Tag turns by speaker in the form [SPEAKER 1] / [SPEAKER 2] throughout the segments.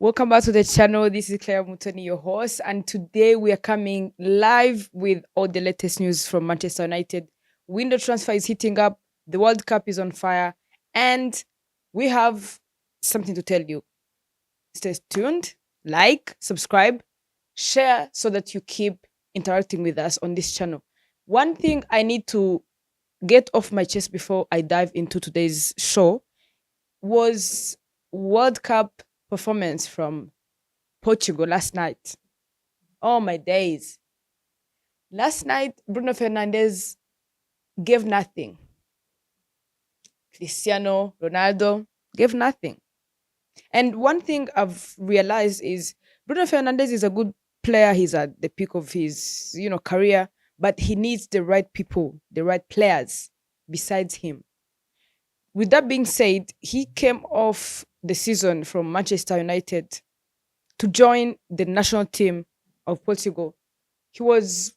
[SPEAKER 1] Welcome back to the channel. This is Claire Mutoni, your host, and today we are coming live with all the latest news from Manchester United. Window transfer is heating up, the World Cup is on fire, and we have something to tell you. Stay tuned, like, subscribe, share so that you keep interacting with us on this channel. One thing I need to get off my chest before I dive into today's show was World Cup performance from Portugal last night. Oh my days. Last night, Bruno Fernandes gave nothing. Cristiano Ronaldo gave nothing. And one thing I've realized is Bruno Fernandes is a good player. He's at the peak of his, career, but he needs the right people, the right players besides him. With that being said, he came off the season from Manchester United to join the national team of Portugal. He was,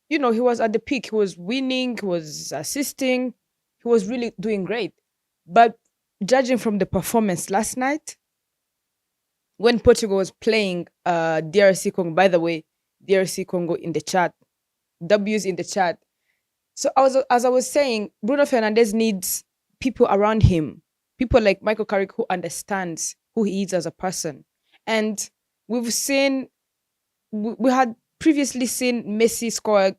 [SPEAKER 1] he was at the peak. He was winning, he was assisting, he was really doing great. But judging from the performance last night, when Portugal was playing DRC Congo, by the way, DRC Congo in the chat, W's in the chat. So as I was saying, Bruno Fernandes needs people around him, people like Michael Carrick who understands who he is as a person. And we've seen we had previously seen Messi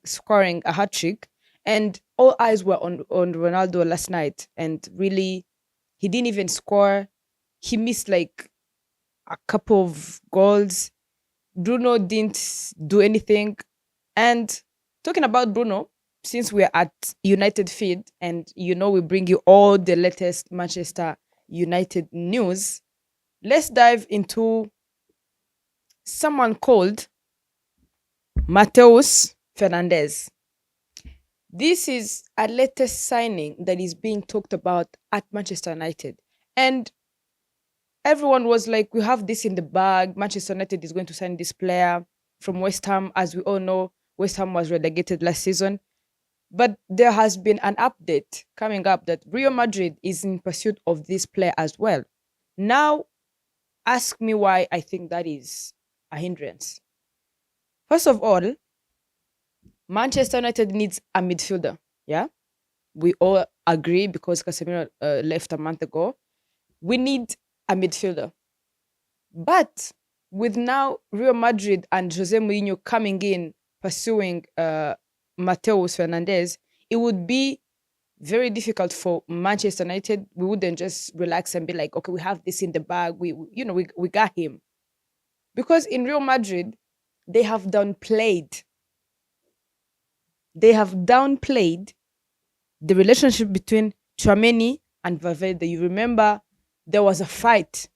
[SPEAKER 1] scoring a hat trick, and all eyes were on Ronaldo last night. And really, he didn't even score. He missed like a couple of goals. Bruno didn't do anything. And talking about Bruno, since we're at United Feed, and we bring you all the latest Manchester United news, let's dive into someone called Mateus Fernandes. This is a latest signing that is being talked about at Manchester United. And everyone was like, we have this in the bag. Manchester United is going to sign this player from West Ham. As we all know, West Ham was relegated last season. But there has been an update coming up that Real Madrid is in pursuit of this player as well. Now, ask me why I think that is a hindrance. First of all, Manchester United needs a midfielder. Yeah, we all agree because Casemiro left a month ago. We need a midfielder. But with now Real Madrid and Jose Mourinho coming in pursuing Mateus Fernandes, it would be very difficult for Manchester United. We wouldn't just relax and be like, okay, we have this in the bag. We got him. Because in Real Madrid, they have downplayed the relationship between Tchouaméni and Valverde. You remember there was a fight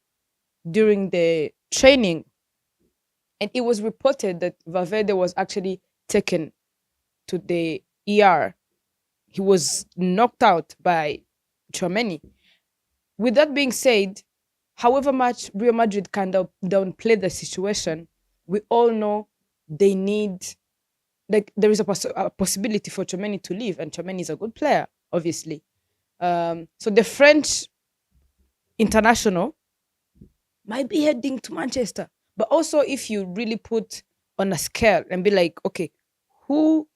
[SPEAKER 1] during the training, and it was reported that Valverde was actually taken to the ER. He was knocked out by Tchouaméni. With that being said, however much Real Madrid can downplay the situation, we all know they need, like, there is a possibility for Tchouaméni to leave, and Tchouaméni is a good player, obviously. So the French international might be heading to Manchester. But also, if you really put on a scale and be like, okay, who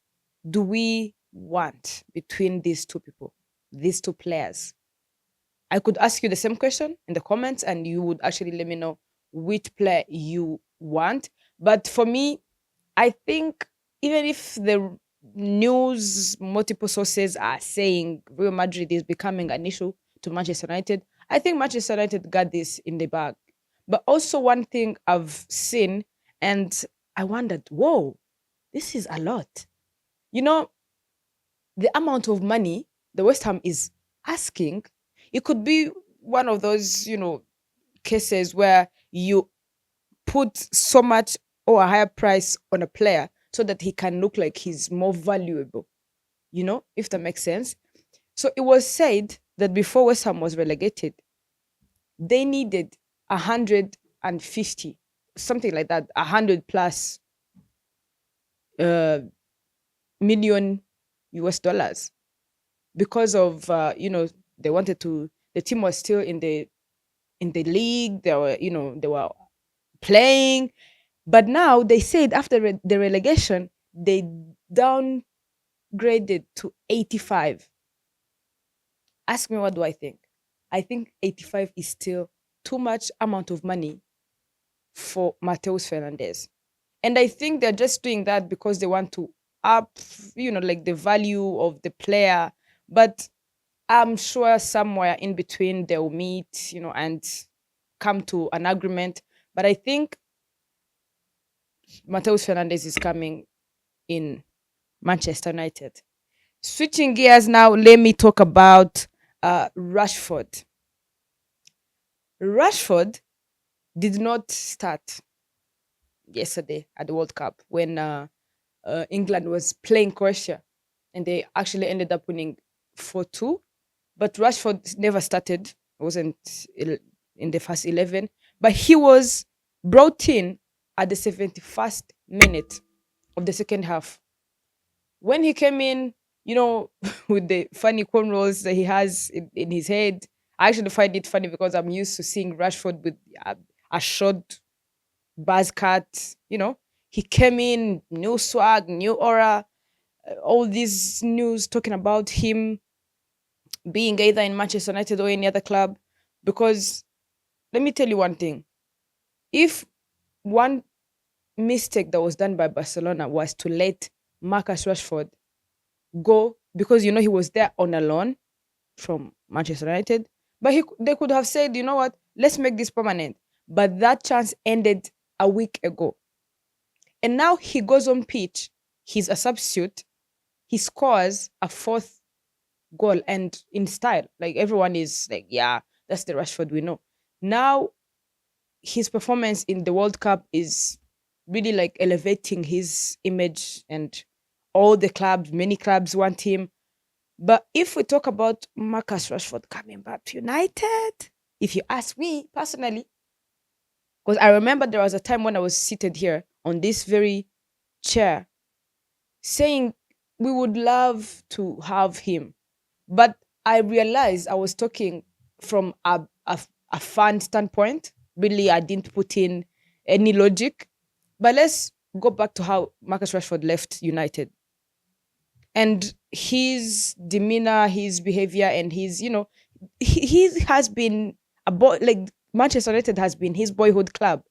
[SPEAKER 1] do we want between these two people, these two players? I could ask you the same question in the comments, and you would actually let me know which player you want. But for me, I think even if the news, multiple sources are saying Real Madrid is becoming an issue to Manchester United, I think Manchester United got this in the bag. But also, one thing I've seen, and I wondered, whoa, this is a lot. You know, the amount of money the West Ham is asking, it could be one of those, cases where you put so much or a higher price on a player so that he can look like he's more valuable, if that makes sense. So it was said that before West Ham was relegated, they needed 150, something like that, 100 plus uh, million US dollars because of they wanted to, the team was still in the league. They were playing. But now they said after the relegation, they downgraded to 85. Ask me what do I think? I think 85 is still too much amount of money for Mateus Fernandez. And I think they're just doing that because they want to up, like the value of the player. But I'm sure somewhere in between they'll meet, and come to an agreement. But I think Mateus Fernandez is coming in Manchester United. Switching gears now, let me talk about Rashford. Rashford did not start yesterday at the World Cup when England was playing Croatia, and they actually ended up winning 4-2. But Rashford never started, wasn't in the first 11, but he was brought in at the 71st minute of the second half. When he came in, with the funny cornrows that he has in his head, I actually find it funny because I'm used to seeing Rashford with a short buzz cut. He came in, new swag, new aura, all these news talking about him being either in Manchester United or any other club. Because let me tell you one thing: if one mistake that was done by Barcelona was to let Marcus Rashford go, because he was there on a loan from Manchester United, but they could have said, you know what, let's make this permanent. But that chance ended a week ago, and now he goes on pitch. He's a substitute. He scores a fourth goal, and in style, like everyone is like, yeah, that's the Rashford we know. Now his performance in the World Cup is really like elevating his image, and all the clubs, many clubs want him. But if we talk about Marcus Rashford coming back to United, if you ask me personally, because I remember there was a time when I was seated here on this very chair saying we would love to have him. But I realized I was talking from a fan standpoint. Really, I didn't put in any logic. But let's go back to how Marcus Rashford left United. And his demeanor, his behavior, and he has been a boy. Like Manchester United has been his boyhood club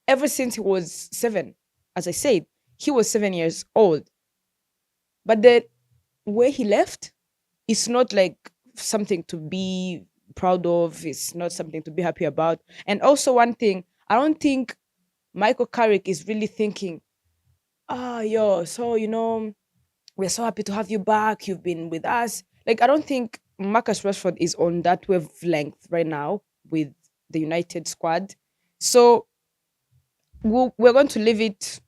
[SPEAKER 1] ever since he was 7. As I said, he was 7 years old. But the way he left, it's not like something to be proud of. It's not something to be happy about. And also, one thing, I don't think Michael Carrick is really thinking, yo, so, we're so happy to have you back. You've been with us. Like, I don't think Marcus Rashford is on that wavelength right now with the United squad. So we're going to leave it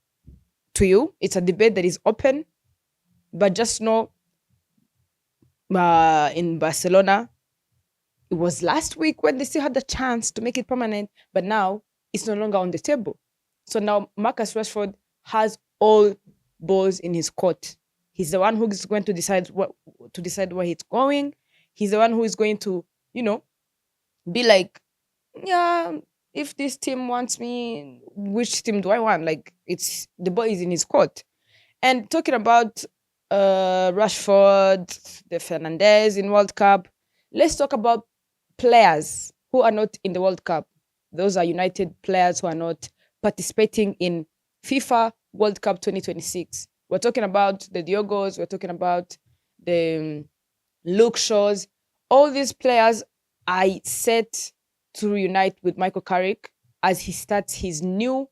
[SPEAKER 1] to you. It's a debate that is open, but just know in Barcelona, it was last week when they still had the chance to make it permanent, but now it's no longer on the table. So now Marcus Rashford has all balls in his court. He's the one who is going to decide where he's going. He's the one who is going to, be like, yeah, if this team wants me, which team do I want? Like, it's the ball is in his court. And talking about Rashford, the Fernandez in World Cup, let's talk about players who are not in the World Cup. Those are United players who are not participating in FIFA World Cup 2026. We're talking about the Diogos, we're talking about the Luke Shaws. All these players are set to reunite with Michael Carrick as he starts his new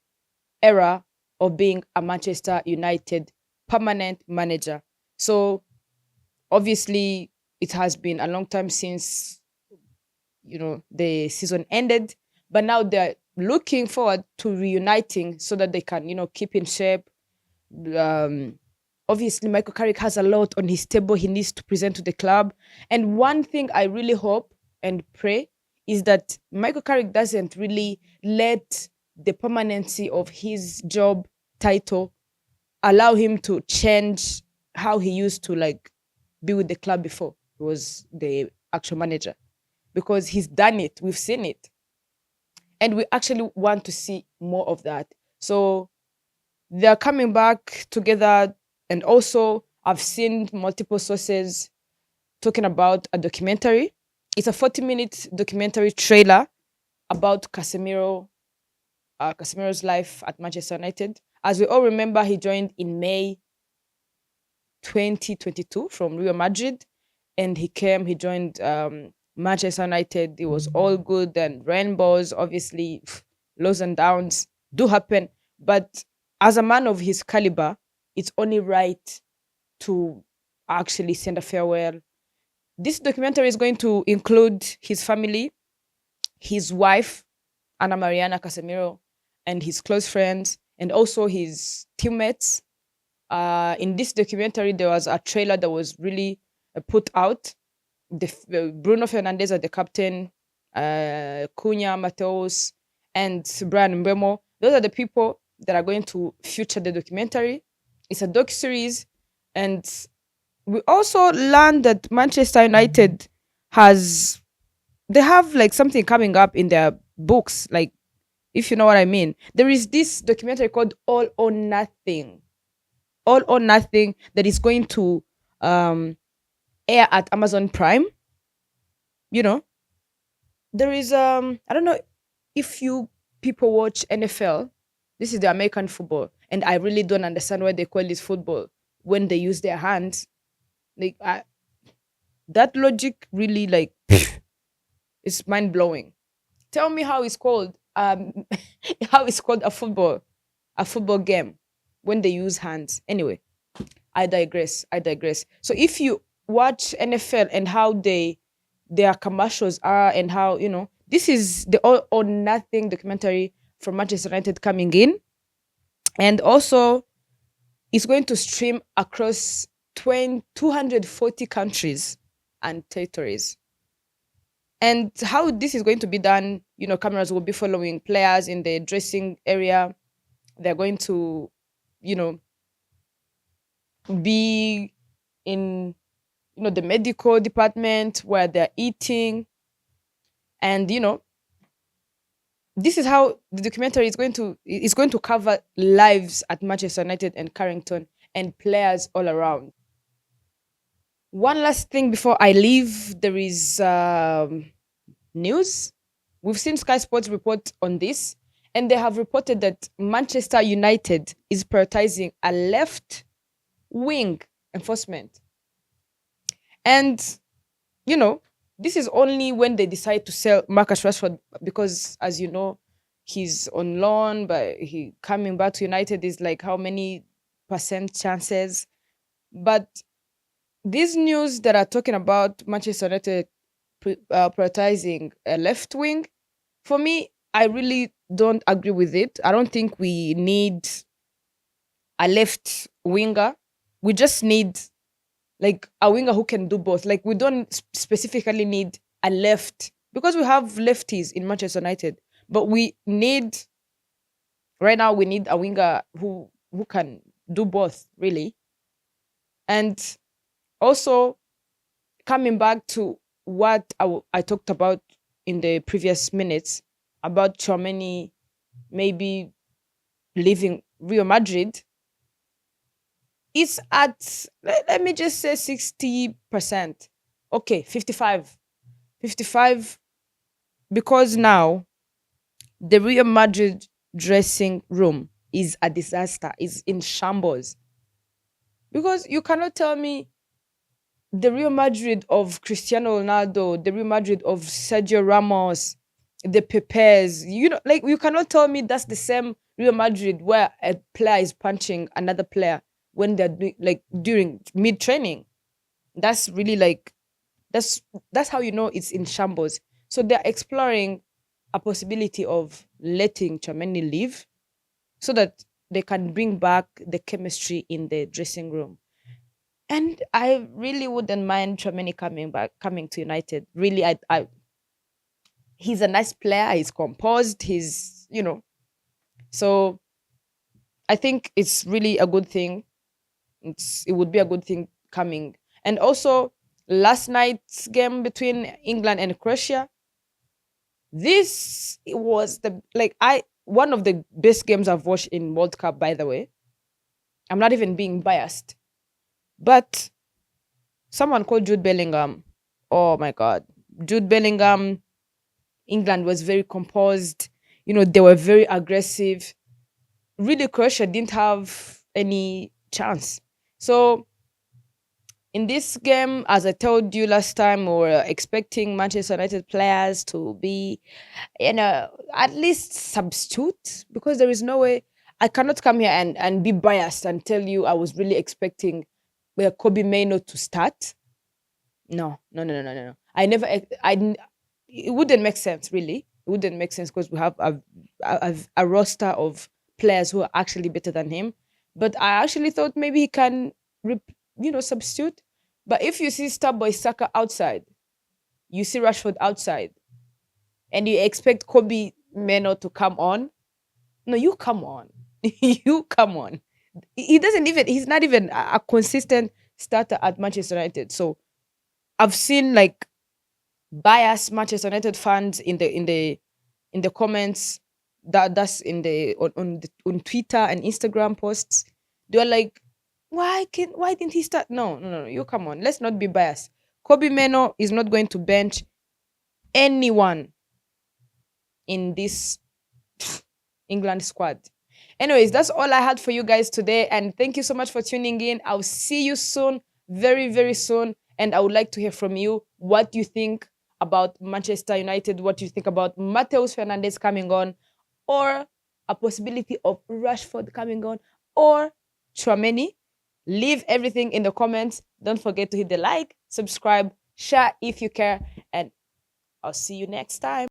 [SPEAKER 1] era of being a Manchester United permanent manager. So obviously it has been a long time since the season ended, but now they're looking forward to reuniting so that they can keep in shape. Obviously Michael Carrick has a lot on his table he needs to present to the club, and one thing I really hope and pray is that Michael Carrick doesn't really let the permanency of his job title allow him to change how he used to be with the club before he was the actual manager, because he's done it. We've seen it. And we actually want to see more of that. So they're coming back together. And also, I've seen multiple sources talking about a documentary. It's a 40-minute documentary trailer about Casemiro's life at Manchester United. As we all remember, he joined in May 2022 from Real Madrid, and he joined Manchester United. It was all good and rainbows. Obviously, lows and downs do happen, but as a man of his caliber, it's only right to actually send a farewell. This documentary is going to include his family, his wife, Anna Mariana Casemiro, and his close friends, and also his teammates. In this documentary, there was a trailer that was really put out. Bruno Fernandes as the captain, Cunha, Mateos, and Brian Mbemo. Those are the people that are going to feature the documentary. It's a doc series, and we also learned that Manchester United has they have like something coming up in their books, like if you know what I mean. There is this documentary called All or Nothing. All or Nothing that is going to um air at Amazon Prime. You know, there is I don't know if you people watch NFL. This is the American football, and I really don't understand why they call this football when they use their hands. Like that logic really like is mind blowing. Tell me how it's called how it's called a football game when they use hands. Anyway, I digress. I digress. So if you watch NFL and how their commercials are and how this is the all or nothing documentary from Manchester United coming in, and also it's going to stream across 240 countries and territories. And how this is going to be done, cameras will be following players in the dressing area. They're going to, you know, be in, the medical department where they're eating. And, this is how the documentary is going to cover lives at Manchester United and Carrington and players all around. One last thing before I leave, there is news. We've seen Sky Sports report on this, and they have reported that Manchester United is prioritizing a left wing enforcement. And, you know, this is only when they decide to sell Marcus Rashford because, as you know, he's on loan, but he coming back to United is like how many percent chances. But these news that are talking about Manchester United prioritizing a left wing, for me, I really don't agree with it. I don't think we need a left winger. We just need like a winger who can do both. Like we don't specifically need a left because we have lefties in Manchester United, but we need right now we need a winger who can do both really. And also coming back to what I talked about in the previous minutes about Tchouaméni maybe leaving Real Madrid, it's at let me just say 60%. Okay, 55. 55 because now the Real Madrid dressing room is a disaster, is in shambles. Because you cannot tell me the Real Madrid of Cristiano Ronaldo, the Real Madrid of Sergio Ramos, the Pepes, like you cannot tell me that's the same Real Madrid where a player is punching another player when they're doing like during mid training. That's really like that's how you know it's in shambles. So they're exploring a possibility of letting Chameni leave so that they can bring back the chemistry in the dressing room. And I really wouldn't mind Chameni coming back, coming to United. Really, he's a nice player. He's composed. So I think it's really a good thing. It would be a good thing coming. And also, last night's game between England and Croatia, This was the like I one of the best games I've watched in World Cup, by the way. I'm not even being biased. But someone called Jude Bellingham. Oh my god. Jude Bellingham, England was very composed. They were very aggressive. Really, Croatia didn't have any chance. So in this game, as I told you last time, we were expecting Manchester United players to be, at least substitute, because there is no way I cannot come here and be biased and tell you I was really expecting Kobe Maino to start. No, no, no, no, no, no, no. It wouldn't make sense, really. It wouldn't make sense because we have a roster of players who are actually better than him. But I actually thought maybe he can, substitute. But if you see Starboy Saka outside, you see Rashford outside, and you expect Kobe Meno to come on, no, you come on. You come on. He's not even a consistent starter at Manchester United. So I've seen like biased Manchester United fans in the comments that's in the on Twitter and Instagram posts. They're like, why didn't he start? No, no, no, no. You come on. Let's not be biased. Kobe Meno is not going to bench anyone in this England squad. Anyways, that's all I had for you guys today. And thank you so much for tuning in. I'll see you soon, very, very soon. And I would like to hear from you what you think about Manchester United, what you think about Mateus Fernandes coming on, or a possibility of Rashford coming on, or Tchouaméni. Leave everything in the comments. Don't forget to hit the like, subscribe, share if you care, and I'll see you next time.